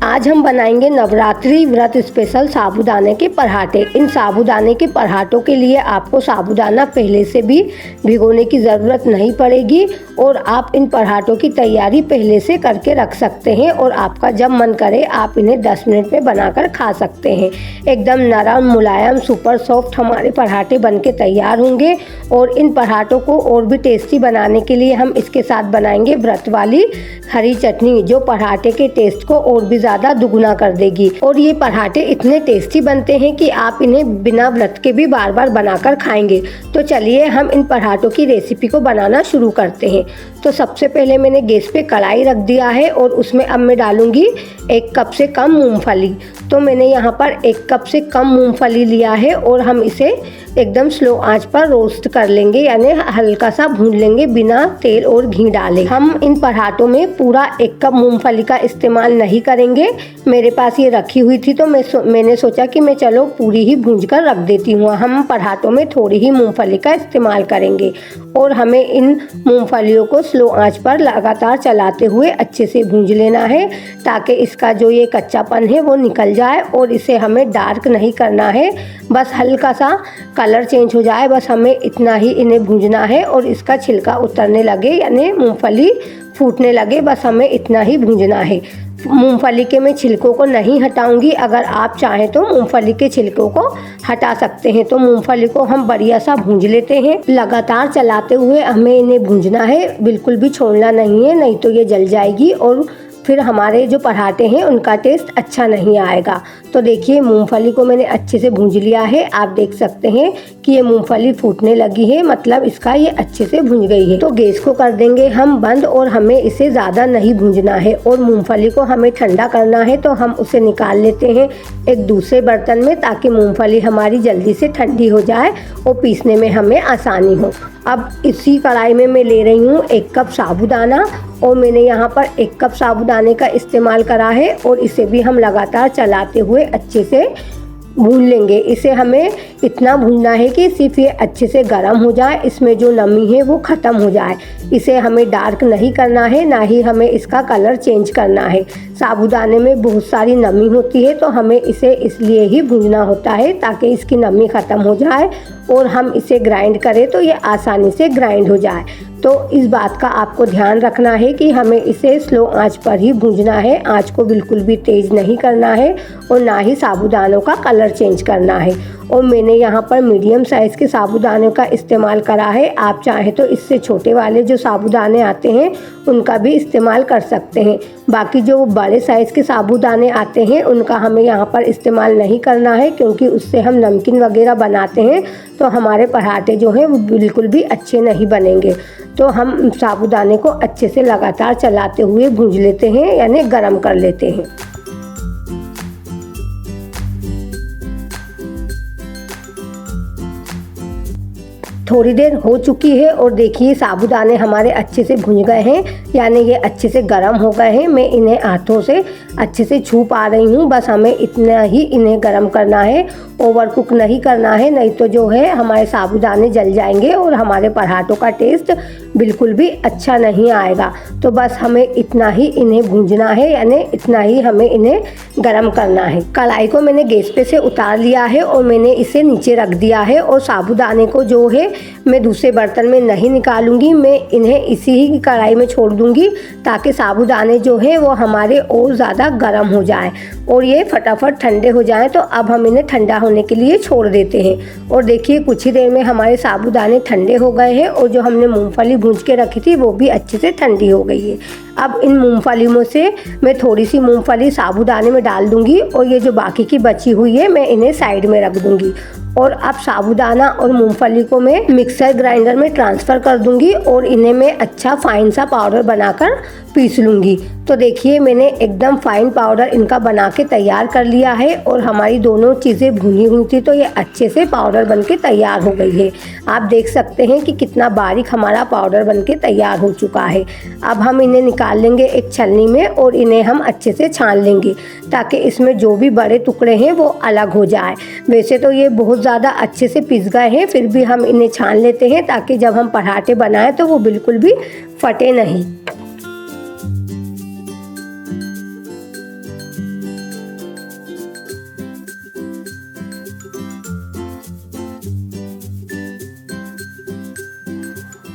आज हम बनाएंगे नवरात्रि व्रत स्पेशल साबूदाने के पराठे। इन साबूदाने के पराठों के लिए आपको साबूदाना पहले से भी भिगोने की ज़रूरत नहीं पड़ेगी और आप इन पराठों की तैयारी पहले से करके रख सकते हैं और आपका जब मन करे आप इन्हें 10 मिनट में बनाकर खा सकते हैं। एकदम नरम मुलायम सुपर सॉफ्ट हमारे पराठे बनके तैयार होंगे। और इन पराठों को और भी टेस्टी बनाने के लिए हम इसके साथ बनाएंगे व्रत वाली हरी चटनी, जो पराठे के टेस्ट को और भी ज़्यादा दुगुना कर देगी। और ये पराठे इतने टेस्टी बनते हैं कि आप इन्हें बिना व्रत के भी बार बार बनाकर खाएंगे। तो चलिए हम इन पराठों की रेसिपी को बनाना शुरू करते हैं। तो सबसे पहले मैंने गैस पे कढ़ाई रख दिया है और उसमें अब मैं डालूंगी 1 कप से कम मूंगफली। तो मैंने यहाँ पर 1 कप से कम मूंगफली लिया है और हम इसे एकदम स्लो आंच पर रोस्ट कर लेंगे, यानी हल्का सा भून लेंगे बिना तेल और घी डाले। हम इन पराठों में पूरा 1 कप मूंगफली का इस्तेमाल नहीं करेंगे। मेरे पास ये रखी हुई थी तो मैंने सोचा कि मैं चलो पूरी ही भूंज कर रख देती हूँ। हम पराठों में थोड़ी ही मूंगफली का इस्तेमाल करेंगे और हमें इन मूंगफलियों को स्लो आंच पर लगातार चलाते हुए अच्छे से भूंज लेना है ताकि इसका जो ये कच्चापन है वो निकल जाए। और इसे हमें डार्क नहीं करना है, बस हल्का सा कलर चेंज हो जाए, बस हमें इतना ही इन्हें भूंजना है। और इसका छिलका उतरने लगे यानी मूंगफली फूटने लगे, बस हमें इतना ही भूंजना है। मूंगफली के मैं छिलकों को नहीं हटाऊंगी, अगर आप चाहें तो मूंगफली के छिलकों को हटा सकते हैं। तो मूंगफली को हम बढ़िया सा भूंज लेते हैं। लगातार चलाते हुए हमें इन्हें भूंजना है, बिल्कुल भी छोड़ना नहीं है, नहीं तो ये जल जाएगी और फिर हमारे जो पराठे हैं उनका टेस्ट अच्छा नहीं आएगा। तो देखिए मूंगफली को मैंने अच्छे से भूंज लिया है। आप देख सकते हैं कि ये मूंगफली फूटने लगी है, मतलब इसका ये अच्छे से भूंज गई है। तो गैस को कर देंगे हम बंद और हमें इसे ज़्यादा नहीं भूंजना है। और मूंगफली को हमें ठंडा करना है, तो हम उसे निकाल लेते हैं एक दूसरे बर्तन में ताकि मूंगफली हमारी जल्दी से ठंडी हो जाए और पीसने में हमें आसानी हो। अब इसी कढ़ाई में मैं ले रही हूँ 1 कप साबूदाना और मैंने यहाँ पर 1 कप साबूदाने का इस्तेमाल करा है और इसे भी हम लगातार चलाते हुए अच्छे से भून लेंगे। इसे हमें इतना भूनना है कि सिर्फ ये अच्छे से गर्म हो जाए, इसमें जो नमी है वो ख़त्म हो जाए। इसे हमें डार्क नहीं करना है, ना ही हमें इसका कलर चेंज करना है। साबूदाने में बहुत सारी नमी होती है तो हमें इसे इसलिए ही भूनना होता है ताकि इसकी नमी ख़त्म हो जाए और हम इसे ग्राइंड करें तो ये आसानी से ग्राइंड हो जाए। तो इस बात का आपको ध्यान रखना है कि हमें इसे स्लो आंच पर ही भूनना है, आंच को बिल्कुल भी तेज़ नहीं करना है और ना ही साबूदानों का कलर चेंज करना है। और मैंने यहाँ पर मीडियम साइज़ के साबूदानों का इस्तेमाल करा है। आप चाहें तो इससे छोटे वाले जो साबूदाने आते हैं उनका भी इस्तेमाल कर सकते हैं। बाकी जो बड़े साइज़ के साबूदाने आते हैं उनका हमें यहाँ पर इस्तेमाल नहीं करना है, क्योंकि उससे हम नमकीन वगैरह बनाते हैं तो हमारे पराठे जो हैं वो बिल्कुल भी अच्छे नहीं बनेंगे। तो हम साबूदाने को अच्छे से लगातार चलाते हुए भूंज लेते हैं, यानी गरम कर लेते हैं। थोड़ी देर हो चुकी है और देखिए साबूदाने हमारे अच्छे से भुन गए हैं, यानी ये अच्छे से गर्म हो गए हैं। मैं इन्हें हाथों से अच्छे से छू पा रही हूँ, बस हमें इतना ही इन्हें गर्म करना है, ओवर कुक नहीं करना है, नहीं तो जो है हमारे साबूदाने जल जाएंगे और हमारे पराठों का टेस्ट बिल्कुल भी अच्छा नहीं आएगा। तो बस हमें इतना ही इन्हें भूंजना है, यानी इतना ही हमें इन्हें गर्म करना है। कढ़ाई को मैंने गैस पे से उतार लिया है और मैंने इसे नीचे रख दिया है और साबूदाने को जो है मैं दूसरे बर्तन में नहीं निकालूंगी, मैं इन्हें इसी ही कढ़ाई में छोड़ दूंगी ताकि साबूदाने जो है वो हमारे और ज़्यादा गर्म हो जाए और ये फटाफट ठंडे हो जाएं। तो अब हम इन्हें ठंडा होने के लिए छोड़ देते हैं। और देखिए कुछ ही देर में हमारे साबूदाने ठंडे हो गए हैं और जो हमने मूंगफली भूंज के रखी थी वो भी अच्छे से ठंडी हो गई है। अब इन मूंगफलियों से मैं थोड़ी सी मूंगफली साबूदाने में डाल दूंगी और ये जो बाकी की बची हुई है मैं इन्हें साइड में रख दूंगी। और अब साबूदाना और मूंगफली को मैं मिक्सर ग्राइंडर में ट्रांसफ़र कर दूंगी और इन्हें मैं अच्छा फाइन सा पाउडर बनाकर पीस लूँगी। तो देखिए मैंने एकदम फाइन पाउडर इनका बना के तैयार कर लिया है और हमारी दोनों चीज़ें भुनी हुई थी तो ये अच्छे से पाउडर बन के तैयार हो गई है। आप देख सकते हैं कि कितना बारीक हमारा पाउडर बन के तैयार हो चुका है। अब हम इन्हें निकाल लेंगे एक छलनी में और इन्हें हम अच्छे से छान लेंगे ताकि इसमें जो भी बड़े टुकड़े हैं वो अलग हो जाए। वैसे तो ये बहुत ज़्यादा अच्छे से पिस गए हैं, फिर भी हम इन्हें छान लेते हैं ताकि जब हम पराठे बनाएं तो वो बिल्कुल भी फटे नहीं।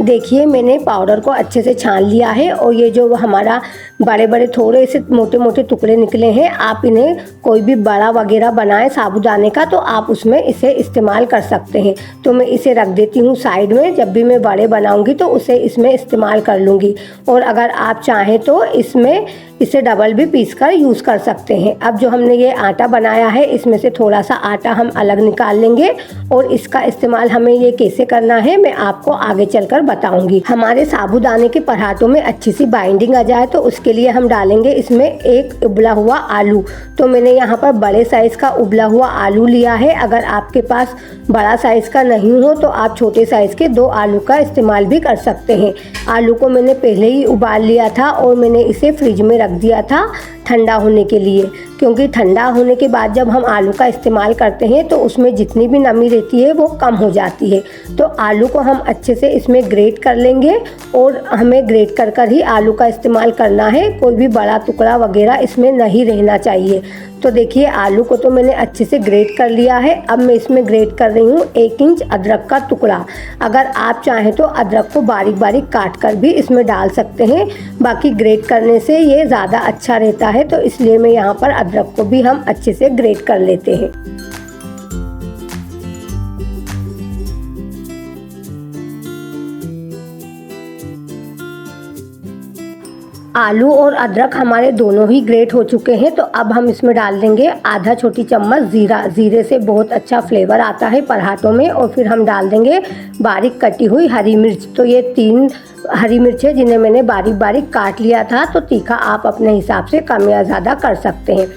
देखिए मैंने पाउडर को अच्छे से छान लिया है और ये जो हमारा बड़े बड़े थोड़े से मोटे मोटे टुकड़े निकले हैं, आप इन्हें कोई भी बड़ा वगैरह बनाए साबूदाने का तो आप उसमें इसे इस्तेमाल कर सकते हैं। तो मैं इसे रख देती हूँ साइड में, जब भी मैं बड़े बनाऊँगी तो उसे इसमें इस्तेमाल कर लूँगी। और अगर आप चाहें तो इसमें इसे डबल भी पीस कर यूज़ कर सकते हैं। अब जो हमने ये आटा बनाया है इसमें से थोड़ा सा आटा हम अलग निकाल लेंगे और इसका इस्तेमाल हमें ये कैसे करना है मैं आपको आगे चलकर बताऊंगी। हमारे साबूदाने के पराठों में अच्छी सी बाइंडिंग आ जाए तो उसके लिए हम डालेंगे इसमें एक उबला हुआ आलू। तो मैंने यहाँ पर बड़े साइज़ का उबला हुआ आलू लिया है। अगर आपके पास बड़ा साइज़ का नहीं हो तो आप छोटे साइज़ के 2 आलू का इस्तेमाल भी कर सकते हैं। आलू को मैंने पहले ही उबाल लिया था और मैंने इसे फ्रिज में रख दिया था ठंडा होने के लिए, क्योंकि ठंडा होने के बाद जब हम आलू का इस्तेमाल करते हैं तो उसमें जितनी भी नमी रहती है वो कम हो जाती है। तो आलू को हम अच्छे से इसमें ग्रेट कर लेंगे और हमें ग्रेट कर कर ही आलू का इस्तेमाल करना है, कोई भी बड़ा टुकड़ा वगैरह इसमें नहीं रहना चाहिए। तो देखिए आलू को तो मैंने अच्छे से ग्रेट कर लिया है। अब मैं इसमें ग्रेट कर रही हूँ 1 इंच अदरक का टुकड़ा। अगर आप चाहें तो अदरक को बारीक बारीक काट कर भी इसमें डाल सकते हैं, बाकी ग्रेट करने से ये ज़्यादा अच्छा रहता है, तो इसलिए मैं यहाँ पर अदरक को भी हम अच्छे से ग्रेट कर लेते हैं। आलू और अदरक हमारे दोनों ही ग्रेट हो चुके हैं। तो अब हम इसमें डाल देंगे आधा छोटी चम्मच ज़ीरा। ज़ीरे से बहुत अच्छा फ्लेवर आता है पराठों में। और फिर हम डाल देंगे बारीक कटी हुई हरी मिर्च। तो ये 3 हरी मिर्च है जिन्हें मैंने बारीक बारीक काट लिया था। तो तीखा आप अपने हिसाब से कम या ज़्यादा कर सकते हैं।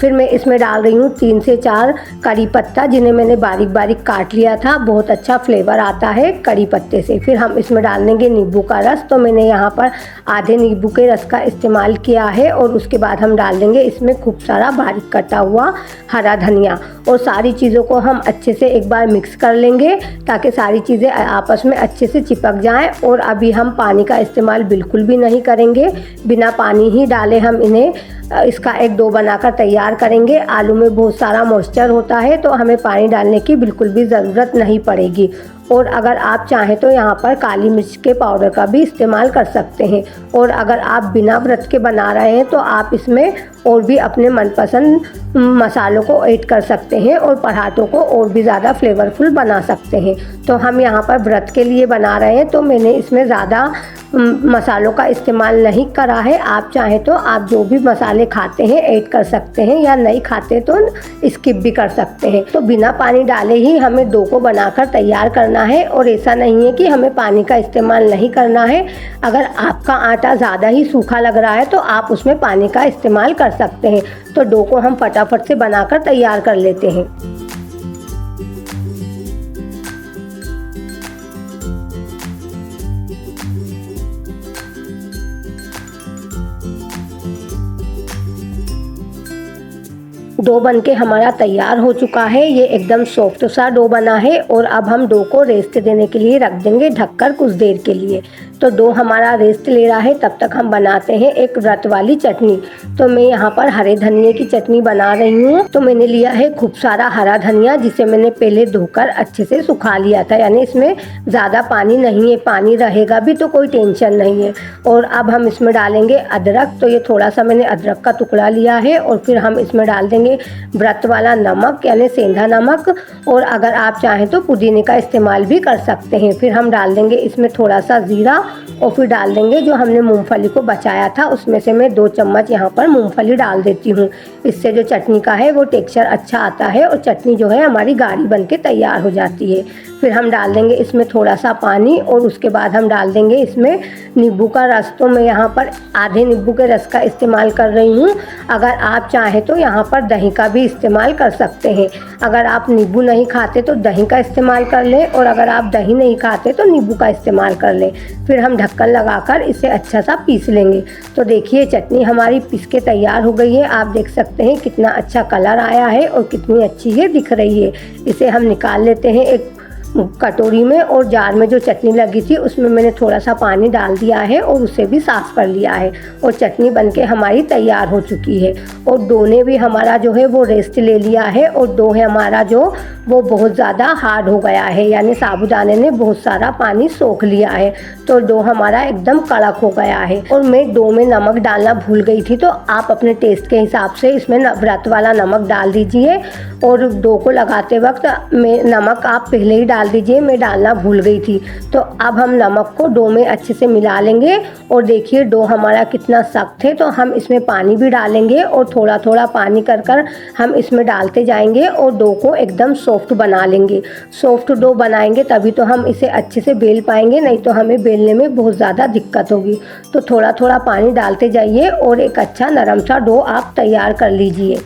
फिर मैं इसमें डाल रही हूँ 3 से 4 करी पत्ता जिन्हें मैंने बारीक बारीक काट लिया था। बहुत अच्छा फ्लेवर आता है करी पत्ते से। फिर हम इसमें डाल देंगे नींबू का रस। तो मैंने यहाँ पर आधे नींबू के रस का इस्तेमाल किया है। और उसके बाद हम डाल देंगे इसमें खूब सारा बारीक कटा हुआ हरा धनिया। और सारी चीज़ों को हम अच्छे से एक बार मिक्स कर लेंगे ताकि सारी चीज़ें आपस में अच्छे से चिपक जाएँ। और अभी हम पानी का इस्तेमाल बिल्कुल भी नहीं करेंगे, बिना पानी ही डाले हम इन्हें इसका एक डो बनाकर तैयार करेंगे। आलू में बहुत सारा मॉइस्चर होता है तो हमें पानी डालने की बिल्कुल भी ज़रूरत नहीं पड़ेगी। और अगर आप चाहें तो यहाँ पर काली मिर्च के पाउडर का भी इस्तेमाल कर सकते हैं। और अगर आप बिना व्रत के बना रहे हैं तो आप इसमें और भी अपने मनपसंद मसालों को ऐड कर सकते हैं और पराठों को और भी ज़्यादा फ्लेवरफुल बना सकते हैं। तो हम यहाँ पर व्रत के लिए बना रहे हैं तो मैंने इसमें ज़्यादा मसालों का इस्तेमाल नहीं करा है। आप चाहें तो आप जो भी मसाले खाते हैं ऐड कर सकते हैं, या नहीं खाते तो स्किप भी कर सकते हैं। तो बिना पानी डाले ही हमें डो को बनाकर तैयार करना है। और ऐसा नहीं है कि हमें पानी का इस्तेमाल नहीं करना है। अगर आपका आटा ज़्यादा ही सूखा लग रहा है तो आप उसमें पानी का इस्तेमाल कर सकते हैं। तो डो को हम फटाफट से बनाकर तैयार कर लेते हैं। डो बनके हमारा तैयार हो चुका है। ये एकदम सॉफ्ट सा डो बना है। और अब हम डो को रेस्ट देने के लिए रख देंगे ढककर कुछ देर के लिए। तो डो हमारा रेस्ट ले रहा है, तब तक हम बनाते हैं एक व्रत वाली चटनी। तो मैं यहाँ पर हरे धनिए की चटनी बना रही हूँ। तो मैंने लिया है खूब सारा हरा धनिया जिसे मैंने पहले धोकर अच्छे से सुखा लिया था, यानी इसमें ज़्यादा पानी नहीं है, पानी रहेगा भी तो कोई टेंशन नहीं है। और अब हम इसमें डालेंगे अदरक। तो ये थोड़ा सा मैंने अदरक का टुकड़ा लिया है। और फिर हम इसमें डाल देंगे व्रत वाला नमक यानी सेंधा नमक। और अगर आप चाहें तो पुदीने का इस्तेमाल भी कर सकते हैं। फिर हम डाल देंगे इसमें थोड़ा सा ज़ीरा। और फिर डाल देंगे जो हमने मूंगफली को बचाया था उसमें से मैं 2 चम्मच यहाँ पर मूंगफली डाल देती हूँ। इससे जो चटनी का है वो टेक्सचर अच्छा आता है और चटनी जो है हमारी गाढ़ी बन के तैयार हो जाती है। फिर हम डाल देंगे इसमें थोड़ा सा पानी। और उसके बाद हम डाल देंगे इसमें नींबू का रस। तो मैं यहाँ पर आधे नींबू के रस का इस्तेमाल कर रही हूँ। अगर आप चाहें तो यहाँ पर दही का भी इस्तेमाल कर सकते हैं। अगर आप नींबू नहीं खाते तो दही का इस्तेमाल कर लें, और अगर आप दही नहीं खाते तो नींबू का इस्तेमाल कर लें। फिर हम ढक्कन लगाकर इसे अच्छा सा पीस लेंगे। तो देखिए चटनी हमारी पीस के तैयार हो गई है। आप देख सकते हैं कितना अच्छा कलर आया है और कितनी अच्छी ये दिख रही है। इसे हम निकाल लेते हैं एक कटोरी में। और जार में जो चटनी लगी थी उसमें मैंने थोड़ा सा पानी डाल दिया है और उसे भी साफ़ कर लिया है। और चटनी बनके हमारी तैयार हो चुकी है। और डो ने भी हमारा जो है वो रेस्ट ले लिया है। और डो है हमारा जो वो बहुत ज़्यादा हार्ड हो गया है, यानी साबूदाने ने बहुत सारा पानी सोख लिया है। तो डो हमारा एकदम कड़क हो गया है। और मैं डो में नमक डालना भूल गई थी, तो आप अपने टेस्ट के हिसाब से इसमें व्रत वाला नमक डाल दीजिए। और डो को लगाते वक्त नमक आप पहले ही डाल दीजिए, मैं डालना भूल गई थी। तो अब हम नमक को डो में अच्छे से मिला लेंगे। और देखिए डो हमारा कितना सख्त है, तो हम इसमें पानी भी डालेंगे और थोड़ा थोड़ा पानी कर हम इसमें डालते जाएंगे और डो को एकदम सॉफ्ट बना लेंगे। सॉफ्ट डो बनाएंगे तभी तो हम इसे अच्छे से बेल पाएंगे, नहीं तो हमें बेलने में बहुत ज़्यादा दिक्कत होगी। तो थोड़ा थोड़ा पानी डालते जाइए और एक अच्छा नरम सा डो आप तैयार कर लीजिए।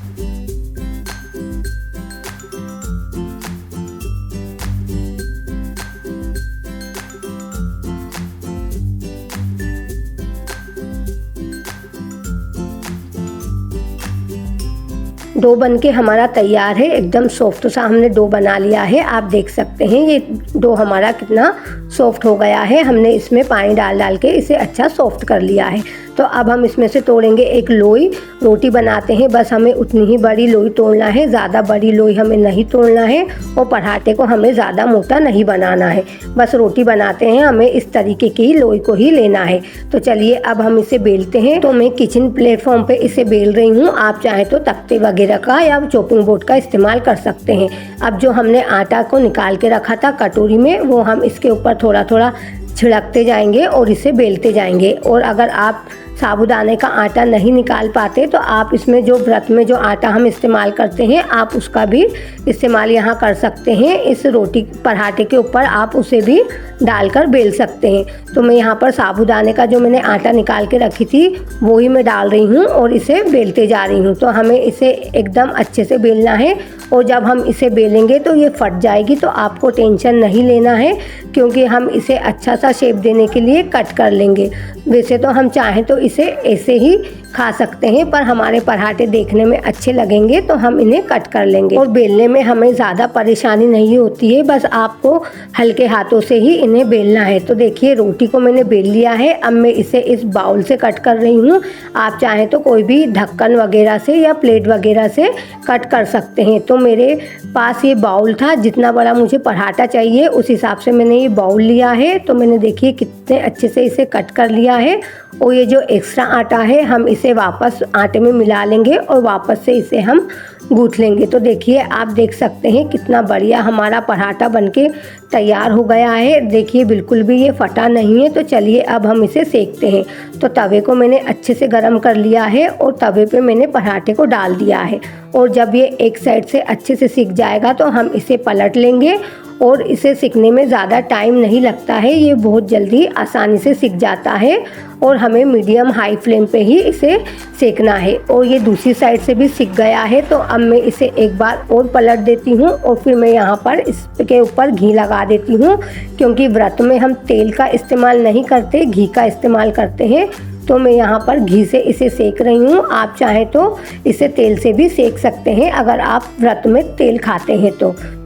डो बनके हमारा तैयार है, एकदम सॉफ्ट सा हमने डो बना लिया है। आप देख सकते हैं ये डो हमारा कितना सॉफ्ट हो गया है। हमने इसमें पानी डाल डाल के इसे अच्छा सॉफ्ट कर लिया है। तो अब हम इसमें से तोड़ेंगे एक लोई। रोटी बनाते हैं बस हमें उतनी ही बड़ी लोई तोड़ना है, ज़्यादा बड़ी लोई हमें नहीं तोड़ना है। और पराठे को हमें ज़्यादा मोटा नहीं बनाना है, बस रोटी बनाते हैं हमें इस तरीके की लोई को ही लेना है। तो चलिए अब हम इसे बेलते हैं। तो मैं किचन प्लेटफॉर्म पे इसे बेल रही हूँ, आप चाहे तो तख्ते वगैरह का या चॉपिंग बोर्ड का इस्तेमाल कर सकते हैं। अब जो हमने आटा को निकाल के रखा था कटोरी में, वो हम इसके ऊपर थोड़ा थोड़ा छिड़कते जाएंगे और इसे बेलते जाएंगे। और अगर आप साबूदाने का आटा नहीं निकाल पाते तो आप इसमें जो व्रत में जो आटा हम इस्तेमाल करते हैं आप उसका भी इस्तेमाल यहाँ कर सकते हैं। इस रोटी पराठे के ऊपर आप उसे भी डालकर बेल सकते हैं। तो मैं यहाँ पर साबूदाने का जो मैंने आटा निकाल के रखी थी वो ही मैं डाल रही हूँ और इसे बेलते जा रही हूँ। तो हमें इसे एकदम अच्छे से बेलना है और जब हम इसे बेलेंगे तो ये फट जाएगी, तो आपको टेंशन नहीं लेना है क्योंकि हम इसे अच्छा सा शेप देने के लिए कट कर लेंगे। वैसे तो हम चाहें तो इसे ऐसे ही खा सकते हैं, पर हमारे पराठे देखने में अच्छे लगेंगे तो हम इन्हें कट कर लेंगे। और बेलने में हमें ज़्यादा परेशानी नहीं होती है, बस आपको हल्के हाथों से ही इन्हें बेलना है। तो देखिए रोटी को मैंने बेल लिया है। अब मैं इसे इस बाउल से कट कर रही हूँ। आप चाहें तो कोई भी ढक्कन वगैरह से या प्लेट वगैरह से कट कर सकते हैं। तो मेरे पास ये बाउल था, जितना बड़ा मुझे पराठा चाहिए उस हिसाब से मैंने ये बाउल लिया है। तो मैंने देखिए कितने अच्छे से इसे कट कर लिया है। और ये जो एक्स्ट्रा आटा है हम इसे वापस आटे में मिला लेंगे और वापस से इसे हम गूँथ लेंगे। तो देखिए आप देख सकते हैं कितना बढ़िया हमारा पराठा बनके तैयार हो गया है। देखिए बिल्कुल भी ये फटा नहीं है। तो चलिए अब हम इसे सेकते हैं। तो तवे को मैंने अच्छे से गर्म कर लिया है और तवे पे मैंने पराठे को डाल दिया है। और जब ये एक साइड से अच्छे से सिक जाएगा तो हम इसे पलट लेंगे। और इसे सिकने में ज़्यादा टाइम नहीं लगता है, ये बहुत जल्दी आसानी से सिक जाता है। और हमें मीडियम हाई फ्लेम पे ही इसे सेकना है। और ये दूसरी साइड से भी सिक गया है। तो अब मैं इसे एक बार और पलट देती हूँ और फिर मैं यहाँ पर इसके ऊपर घी लगा देती हूँ, क्योंकि व्रत में हम तेल का इस्तेमाल नहीं करते, घी का इस्तेमाल करते हैं। तो मैं यहाँ पर घी से इसे सेक रही हूँ। आप चाहें तो इसे तेल से भी सेक सकते हैं अगर आप व्रत में तेल खाते हैं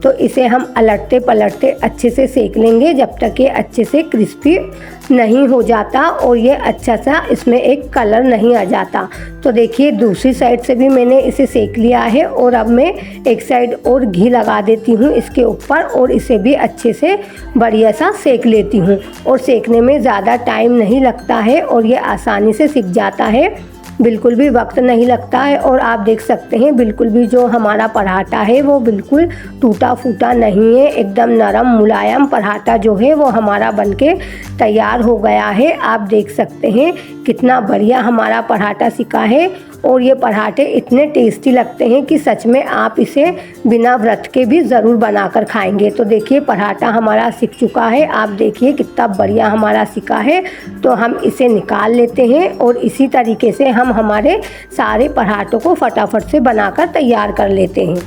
तो इसे हम अलटते पलटते अच्छे से सेक लेंगे जब तक ये अच्छे से क्रिस्पी नहीं हो जाता और ये अच्छा सा इसमें एक कलर नहीं आ जाता। तो देखिए दूसरी साइड से भी मैंने इसे सेक लिया है। और अब मैं एक साइड और घी लगा देती हूँ इसके ऊपर और इसे भी अच्छे से बढ़िया सा सेक लेती हूँ। और सेकने में ज़्यादा टाइम नहीं लगता है और ये आसानी से सिक जाता है, बिल्कुल भी वक्त नहीं लगता है। और आप देख सकते हैं बिल्कुल भी जो हमारा पराठा है वो बिल्कुल टूटा फूटा नहीं है, एकदम नरम मुलायम पराठा जो है वो हमारा बनके तैयार हो गया है। आप देख सकते हैं कितना बढ़िया हमारा पराठा सिका है। और ये पराठे इतने टेस्टी लगते हैं कि सच में आप इसे बिना व्रत के भी ज़रूर बनाकर खाएंगे। तो देखिए पराठा हमारा सिक चुका है, आप देखिए कितना बढ़िया हमारा सिका है। तो हम इसे निकाल लेते हैं और इसी तरीके से हम हमारे सारे पराठों को फटाफट से बनाकर तैयार कर लेते हैं।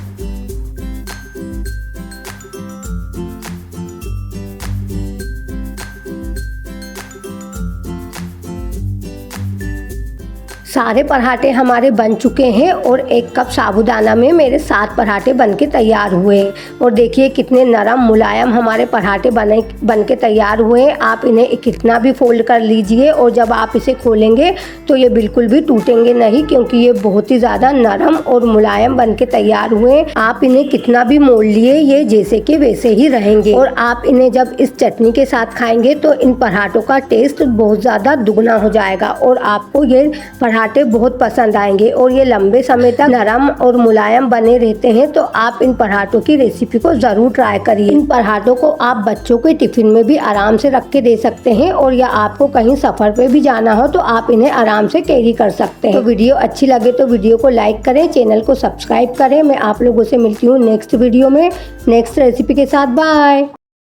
सारे पराठे हमारे बन चुके हैं और 1 कप साबूदाना में मेरे 7 पराठे बनके तैयार हुए हैं। और देखिए कितने नरम मुलायम हमारे पराठे बनके तैयार हुए हैं। आप इन्हें कितना भी फोल्ड कर लीजिए और जब आप इसे खोलेंगे तो ये बिल्कुल भी टूटेंगे नहीं, क्योंकि ये बहुत ही ज़्यादा नरम और मुलायम बनके तैयार हुए हैं। आप इन्हें कितना भी मोड़ लिए ये जैसे के वैसे ही रहेंगे। और आप इन्हें जब इस चटनी के साथ खाएंगे तो इन पराठों का टेस्ट बहुत ज़्यादा दुगना हो जाएगा और आपको ये पराठे बहुत पसंद आएंगे। और ये लंबे समय तक नरम और मुलायम बने रहते हैं। तो आप इन पराठों की रेसिपी को ज़रूर ट्राई करिए। इन पराठों को आप बच्चों के टिफिन में भी आराम से रख के दे सकते हैं, और या आपको कहीं सफ़र पे भी जाना हो तो आप इन्हें आराम से कैरी कर सकते हैं। तो वीडियो अच्छी लगे तो वीडियो को लाइक करें, चैनल को सब्सक्राइब करें। मैं आप लोगों से मिलती हूँ नेक्स्ट वीडियो में नेक्स्ट रेसिपी के साथ। बाय।